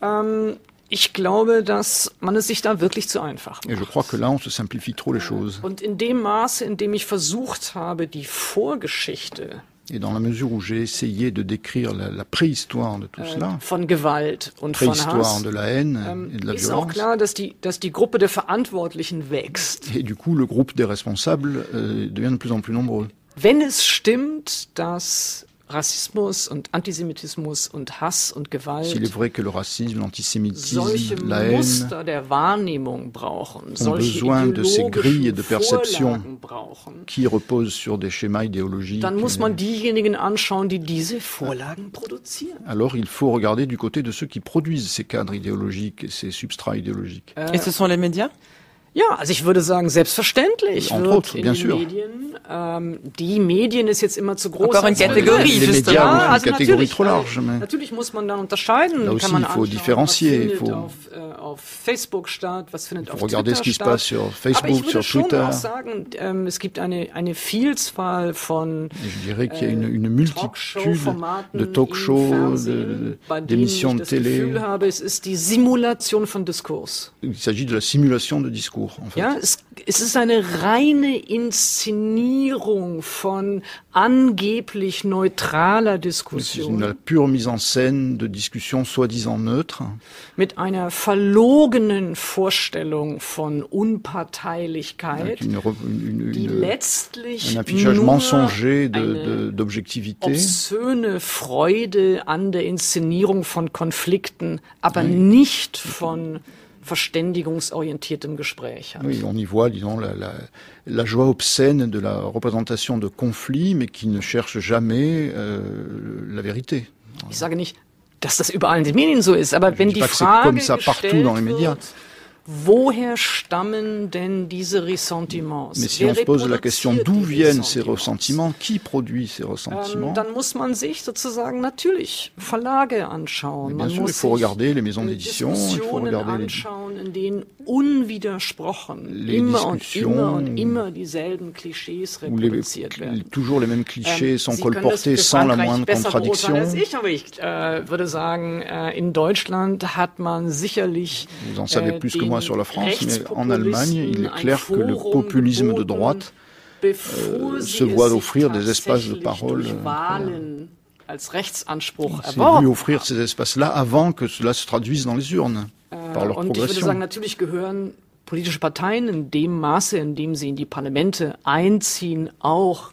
ich glaube, dass man es sich da wirklich zu einfach macht. Et je crois que là, on se simplifie trop les choses. Und in dem Maße, in dem ich versucht habe, die Vorgeschichte Et dans la mesure où j'ai essayé de décrire la préhistoire de tout cela, von Gewalt und von Hass, de la haine et de la ist violence, auch klar, dass die Gruppe der Verantwortlichen wächst. Et du coup, le groupe des responsables devient de plus en plus nombreux. Wenn es stimmt, dass Rassismus und Antisemitismus und Hass und Gewalt S'il est vrai que le racisme, l'antisémitisme, solche la haine Muster der Wahrnehmung brauchen, ont solche besoin de ces grilles de perception Vorlagen brauchen, qui reposent sur des schémas idéologiques. dann muss man diejenigen anschauen, die diese Vorlagen produzieren. Alors il faut regarder du côté de ceux qui produisent ces cadres idéologiques et ces substrats idéologiques. Et ce sont les médias? Ja, also ich würde sagen, selbstverständlich Entre wird autres, in bien den sûr. Medien, die Medien ist jetzt immer zu groß. Encore une catégorie, Les justement. médias ont une also catégorie trop large. Mais natürlich muss man dann unterscheiden. Là Kann aussi, man il faut anschauen, différencier, was findet il faut auf Facebook statt, was findet auf regarder Twitter ce qui se statt. passe sur Aber Facebook, ich würde sur schon Twitter. auch sagen, es gibt eine Vielzahl von Et je dirais qu'il y a une multitude de talk-shows, d'émissions de télé. télé. Ich das Gefühl habe, es ist die Simulation von Diskurs. Il s'agit de la simulation de discours, en fait. Ja, es ist eine reine Inszenierung von angeblich neutraler C'est Diskussion. une pure mise en scène de discussions soi-disant neutres, Mit einer verlogenen Vorstellung von Unparteilichkeit, avec die letztlich un affichage nur mensonger eine d'objectivité. obszöne Freude an der Inszenierung von Konflikten, aber nicht von verständigungsorientiertem Gespräch hat. Oui, on y voit, disons, la joie obscène de la représentation de conflits, mais qui ne cherche jamais la vérité. Ich sage nicht, dass das überall in den Medien so ist, aber wenn die Frage gestellt wird, woher stammen denn diese Ressentiments? Mais si on se pose la question d'où viennent ces ressentiments, qui produit ces ressentiments? Dann muss man sich sozusagen natürlich Verlage anschauen. Bien sûr, il faut regarder les maisons d'édition, il faut regarder anschauen, in denen unwidersprochen immer dieselben Klischees reproduziert werden. Toujours les mêmes clichés sont colportés sans la moindre contradiction. Aber ich würde sagen, in Deutschland hat man sicherlich Vous en savez plus que moi sur la France, mais en Allemagne, il est clair que le populisme de droite se voit offrir des espaces de parole. C'est lui offrir ces espaces-là avant que cela se traduise dans les urnes, par leur progression. Ich würde sagen, natürlich gehören politische Parteien in dem Maße, in dem sie in die Parlamente einziehen, auch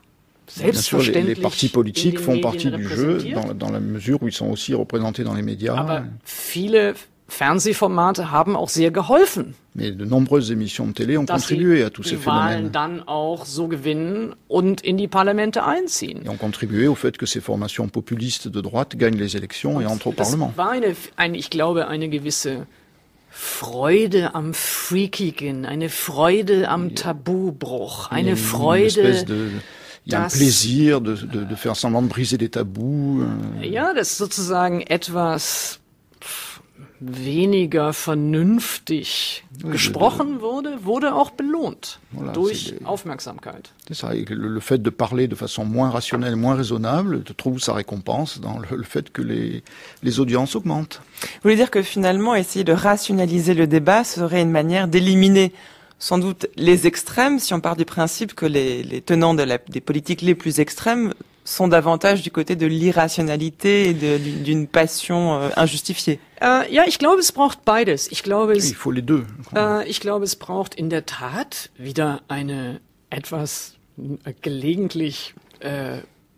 Bien sûr, les partis politiques font partie du jeu dans la mesure où ils sont aussi représentés dans les médias. Aber viele Fernsehformate haben auch sehr geholfen. Mais de nombreuses émissions de télé ont contribué à tous ces phénomènes. Dann auch so gewinnen und in die Parlamente einziehen. Et ont contribué au fait que ces formations populistes de droite gagnent les élections et entrent au Parlement. Ich glaube, eine gewisse Freude am Freakigen, eine Freude am Tabubruch, eine Freude... Il y a un plaisir de faire semblant de briser des tabous. Ja, dass sozusagen etwas weniger vernünftig gesprochen wurde auch belohnt durch Aufmerksamkeit. C'est ça, le fait de parler de façon moins rationnelle, moins raisonnable, trouve sa récompense dans le fait que les audiences augmentent. Vous voulez dire que finalement, essayer de rationaliser le débat serait une manière d'éliminer sans doute les extrêmes, si on part du principe que les tenants des politiques les plus extrêmes sont davantage du côté de l'irrationalité et d'une passion injustifiée. Ja, ich glaube, es braucht beides. Ich glaube, il faut les deux. Ich glaube, es braucht in der Tat wieder eine etwas gelegentlich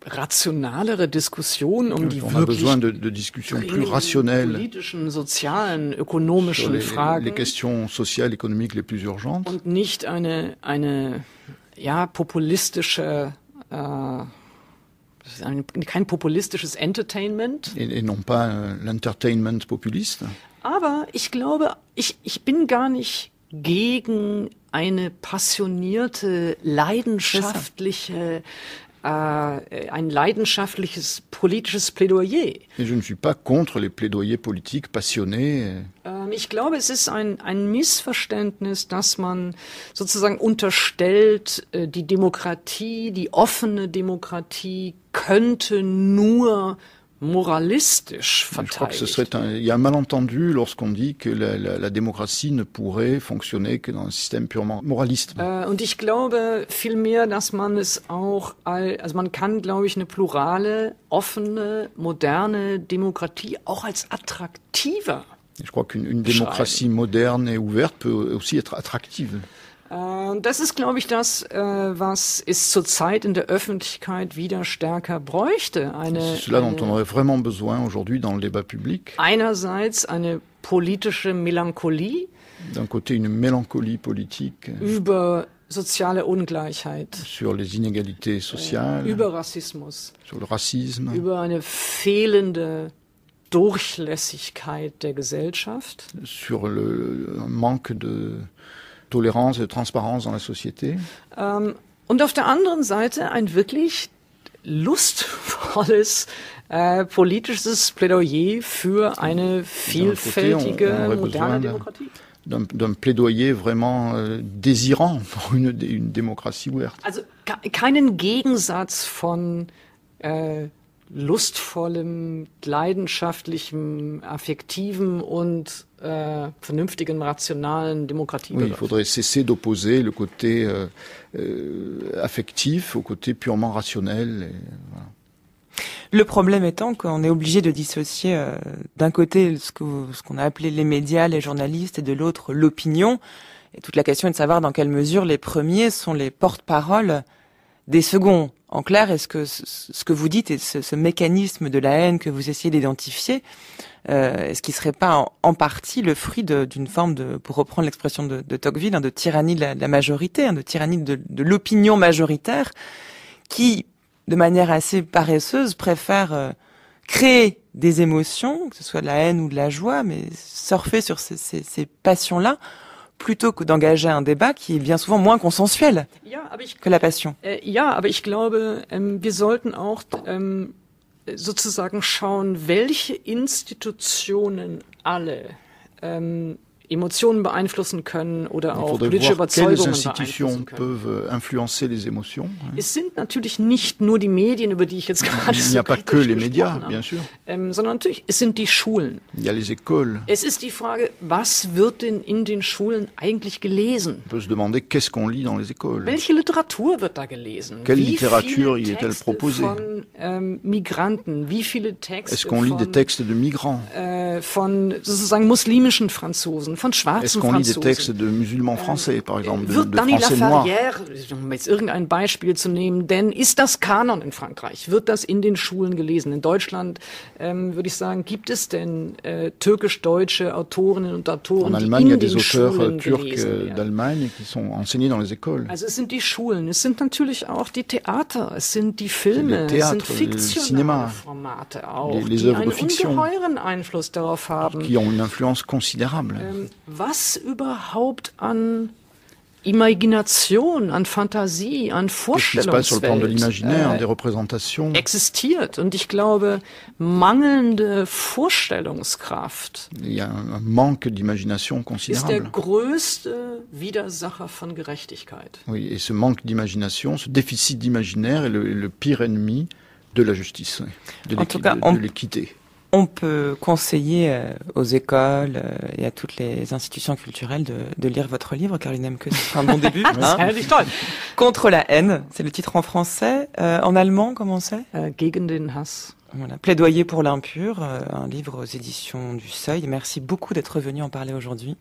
rationalere Diskussion die politischen, sozialen, ökonomischen Fragen. Les questions sociales, économiques les plus urgentes. Und nicht eine populistische kein populistisches Entertainment. Et non pas l'entertainment populiste. Aber ich glaube, ich bin gar nicht gegen eine passionierte, leidenschaftliche ein leidenschaftliches politisches Plädoyer. Et je ne suis pas contre les plaidoyers politiques passionnés. Ich glaube, es ist ein Missverständnis, dass man sozusagen unterstellt, die Demokratie, die offene Demokratie könnte nur moralistisch verteidigt. Il y a un malentendu lorsqu'on dit que la démocratie ne pourrait fonctionner que dans un système purement moraliste. Und ich glaube vielmehr, dass man es auch, also man kann, glaube ich, eine plurale, offene, moderne Demokratie auch als attraktiver. Je crois qu'une démocratie moderne et ouverte peut aussi être attractive. Das ist, glaube ich, das, was es zurzeit in der Öffentlichkeit wieder stärker bräuchte. C'est cela dont on aurait vraiment besoin aujourd'hui dans le débat public. Einerseits eine politische Melancholie. D'un côté, une mélancolie politique. Über soziale Ungleichheit. Sur les inégalités sociales. Über Rassismus. Sur le racisme. Über eine fehlende Durchlässigkeit der Gesellschaft. Sur le manque de Tolérance et Transparenz dans la société. Und auf der anderen Seite ein wirklich lustvolles politisches Plädoyer für eine vielfältige, moderne Demokratie. D'un plaidoyer vraiment désirant pour une démocratie ouverte. Also keinen Gegensatz von lustvollem, leidenschaftlichem, affektivem und vernünftigen, rationalen Demokratie. Oui, il faudrait cesser d'opposer le côté affectif au côté purement rationnel. Et, voilà. Le problème étant qu'on est obligé de dissocier d'un côté ce qu'on a appelé les médias, les journalistes, et de l'autre l'opinion. Et toute la question est de savoir dans quelle mesure les premiers sont les porte-paroles des seconds. En clair, est-ce que ce que vous dites et ce mécanisme de la haine que vous essayez d'identifier, est-ce qu'il serait pas en partie le fruit d'une forme de, pour reprendre l'expression de Tocqueville, de tyrannie de la majorité, de tyrannie de l'opinion majoritaire, qui, de manière assez paresseuse, préfère créer des émotions, que ce soit de la haine ou de la joie, mais surfer sur ces passions-là, plutôt que d'engager un débat qui est bien souvent moins consensuel que la passion. Ja, aber ich glaube, wir sollten auch sozusagen schauen, welche Institutionen alle Emotionen beeinflussen können oder auch politische Überzeugungen beeinflussen können. Influencer les émotions. Es sind natürlich nicht nur die Medien, über die ich jetzt gerade so kritisch gesprochen habe, sondern natürlich, es sind die Schulen. Il y a les écoles. Es ist die Frage, was wird denn in den Schulen eigentlich gelesen? On peut se demander, qu'est-ce qu'on lit dans les écoles? Welche Literatur wird da gelesen? Quelle littérature y est-elle proposée? Von Migranten, wie viele Texte Est-ce qu'on lit des textes de migrants? Von sozusagen muslimischen Franzosen, von schwarzen Franzosen. Est-ce qu'on lit des textes de musulmans français, par exemple, wird de Français noirs? Um jetzt irgendein Beispiel zu nehmen, denn ist das Kanon in Frankreich? Wird das in den Schulen gelesen? In Deutschland, würde ich sagen, gibt es denn türkisch-deutsche Autorinnen und Autoren, die in den Schulen gelesen werden? d'Allemagne qui sont enseignés dans les écoles. Also es sind die Schulen, es sind natürlich auch die Theater, es sind die Filme, es sind fiktionale Formate auch, die einen ungeheuren Einfluss darauf haben. Qui ont une influence considérable. Was überhaupt an Imagination, an Fantasie, an Vorstellungswelt existiert. Und ich glaube, mangelnde Vorstellungskraft ist der größte Widersacher von Gerechtigkeit. Oui, et ce manque d'imagination, ce déficit d'imaginaire est le pire ennemi de la justice, de l'équité. On peut conseiller aux écoles et à toutes les institutions culturelles de lire votre livre, Caroline Emke. C'est un bon début. Contre la haine, c'est le titre en français. En allemand, comment c'est? Gegen den Hass. Voilà. Plaidoyer pour l'impur, un livre aux éditions du Seuil. Merci beaucoup d'être venu en parler aujourd'hui.